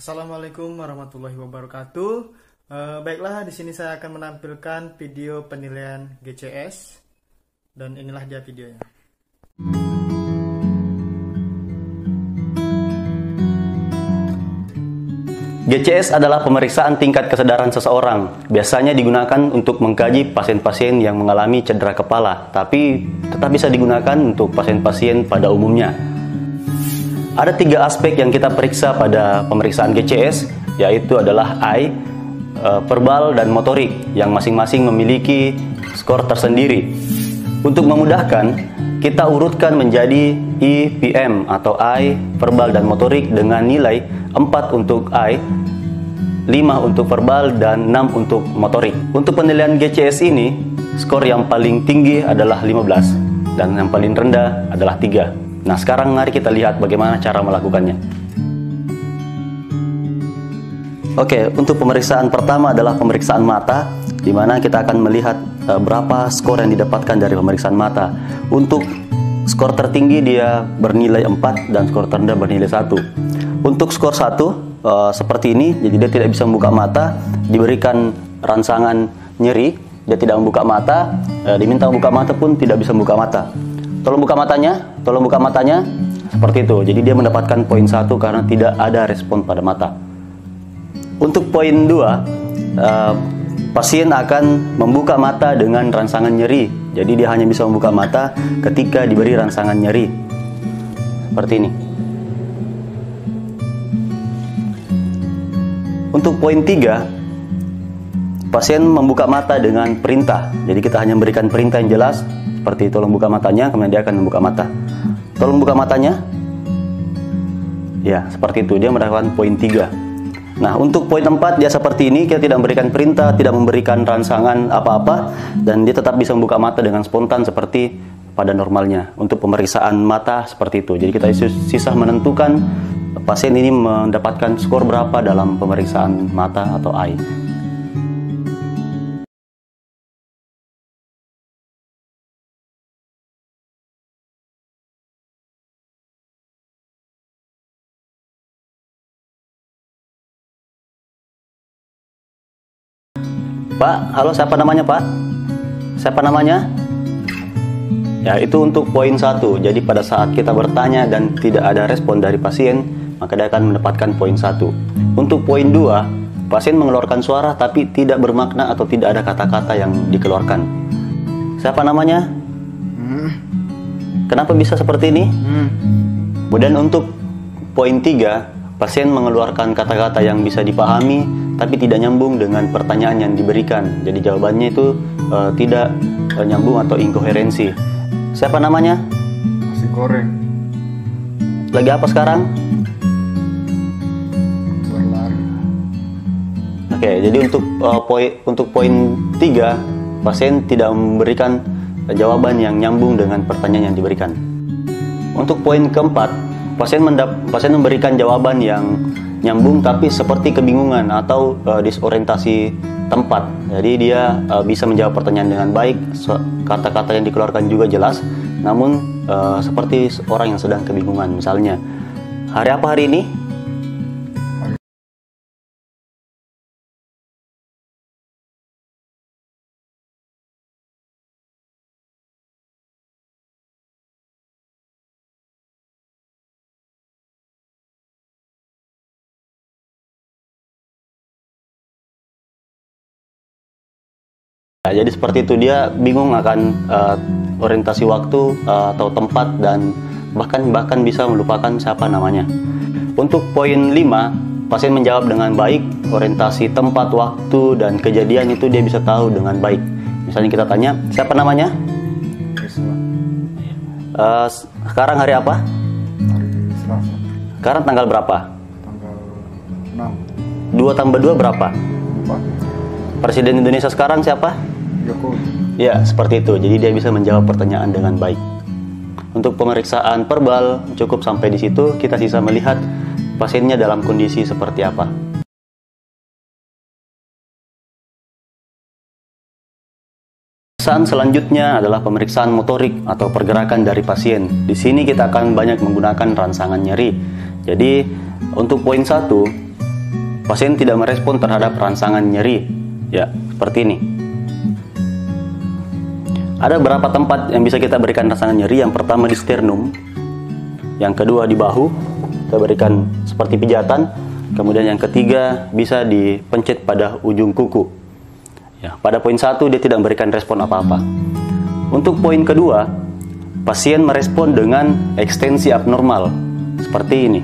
Assalamualaikum warahmatullahi wabarakatuh. Baiklah, di sini saya akan menampilkan video penilaian GCS dan inilah dia videonya. GCS adalah pemeriksaan tingkat kesadaran seseorang. Biasanya digunakan untuk mengkaji pasien-pasien yang mengalami cedera kepala, tapi tetap bisa digunakan untuk pasien-pasien pada umumnya. Ada 3 aspek yang kita periksa pada pemeriksaan GCS, yaitu adalah eye, verbal, dan motorik, yang masing-masing memiliki skor tersendiri. Untuk memudahkan, kita urutkan menjadi IPM atau eye, verbal, dan motorik dengan nilai 4 untuk eye, 5 untuk verbal, dan 6 untuk motorik. Untuk penilaian GCS ini, skor yang paling tinggi adalah 15 dan yang paling rendah adalah 3. Nah, sekarang mari kita lihat bagaimana cara melakukannya. Oke, untuk pemeriksaan pertama adalah pemeriksaan mata, di mana kita akan melihat berapa skor yang didapatkan dari pemeriksaan mata. Untuk skor tertinggi dia bernilai 4 dan skor terendah bernilai 1. Untuk skor 1 seperti ini, jadi dia tidak bisa membuka mata, diberikan rangsangan nyeri, dia tidak membuka mata, diminta membuka mata pun tidak bisa membuka mata. Tolong buka matanya, seperti itu. Jadi dia mendapatkan poin 1 karena tidak ada respon pada mata. Untuk poin 2, pasien akan membuka mata dengan rangsangan nyeri. Jadi dia hanya bisa membuka mata ketika diberi rangsangan nyeri. Seperti ini. Untuk poin 3, pasien membuka mata dengan perintah. Jadi kita hanya memberikan perintah yang jelas, seperti tolong buka matanya, kemudian dia akan membuka mata. Tolong buka matanya. Ya, seperti itu. Dia mendapatkan poin 3. Nah, untuk poin 4 dia seperti ini, kita tidak memberikan perintah, tidak memberikan rangsangan apa-apa, dan dia tetap bisa membuka mata dengan spontan seperti pada normalnya. Untuk pemeriksaan mata seperti itu. Jadi kita sisa menentukan pasien ini mendapatkan skor berapa dalam pemeriksaan mata atau eye. Pak, halo, siapa namanya, Pak? Siapa namanya? Ya, itu untuk poin 1. Jadi pada saat kita bertanya dan tidak ada respon dari pasien, maka dia akan mendapatkan poin 1. Untuk poin 2, pasien mengeluarkan suara tapi tidak bermakna atau tidak ada kata-kata yang dikeluarkan. Siapa namanya? Kenapa bisa seperti ini? Kemudian untuk poin 3, pasien mengeluarkan kata-kata yang bisa dipahami tapi tidak nyambung dengan pertanyaan yang diberikan. Jadi jawabannya itu tidak nyambung atau inkoherensi. Siapa namanya? Nasi goreng. Lagi apa sekarang? Berlari. Oke, jadi untuk poin 3, pasien tidak memberikan jawaban yang nyambung dengan pertanyaan yang diberikan. Untuk poin keempat, pasien memberikan jawaban yang nyambung tapi seperti kebingungan atau disorientasi tempat. Jadi dia bisa menjawab pertanyaan dengan baik, kata-kata yang dikeluarkan juga jelas, namun seperti orang yang sedang kebingungan. Misalnya, hari apa hari ini? Nah, jadi seperti itu, dia bingung akan orientasi waktu atau tempat, dan bahkan bisa melupakan siapa namanya. Untuk poin 5, pasien menjawab dengan baik, orientasi tempat, waktu, dan kejadian itu dia bisa tahu dengan baik. Misalnya kita tanya, siapa namanya? Risma. Sekarang hari apa? Hari Selasa. Sekarang tanggal berapa? Tanggal 6. 2 tambah 2 berapa? 4. Presiden Indonesia sekarang siapa? Jokowi. Ya, seperti itu. Jadi dia bisa menjawab pertanyaan dengan baik. Untuk pemeriksaan verbal cukup sampai di situ. Kita sisa melihat pasiennya dalam kondisi seperti apa. Pemeriksaan selanjutnya adalah pemeriksaan motorik atau pergerakan dari pasien. Di sini kita akan banyak menggunakan rangsangan nyeri. Jadi untuk poin 1, pasien tidak merespon terhadap rangsangan nyeri. Ya, seperti ini. Ada beberapa tempat yang bisa kita berikan rangsangan nyeri. Yang pertama di sternum, yang kedua di bahu, kita berikan seperti pijatan. Kemudian yang ketiga bisa dipencet pada ujung kuku. Ya, pada poin 1 dia tidak memberikan respon apa-apa. Untuk poin kedua, pasien merespon dengan ekstensi abnormal seperti ini.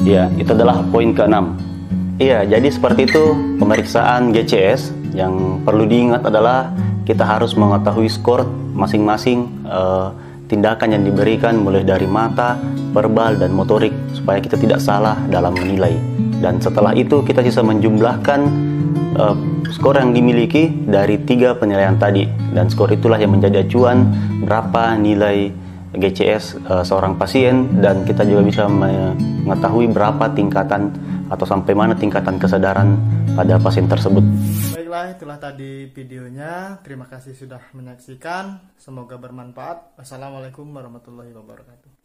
Ya, itu adalah poin ke-6. Iya, jadi seperti itu pemeriksaan GCS. Yang perlu diingat adalah kita harus mengetahui skor masing-masing tindakan yang diberikan, mulai dari mata, verbal, dan motorik, supaya kita tidak salah dalam menilai. Dan setelah itu kita bisa menjumlahkan skor yang dimiliki dari 3 penilaian tadi. Dan skor itulah yang menjadi acuan berapa nilai GCS seorang pasien, dan kita juga bisa mengetahui berapa tingkatan atau sampai mana tingkatan kesadaran pada pasien tersebut. Baiklah, itulah tadi videonya. Terima kasih sudah menyaksikan. Semoga bermanfaat. Wassalamualaikum warahmatullahi wabarakatuh.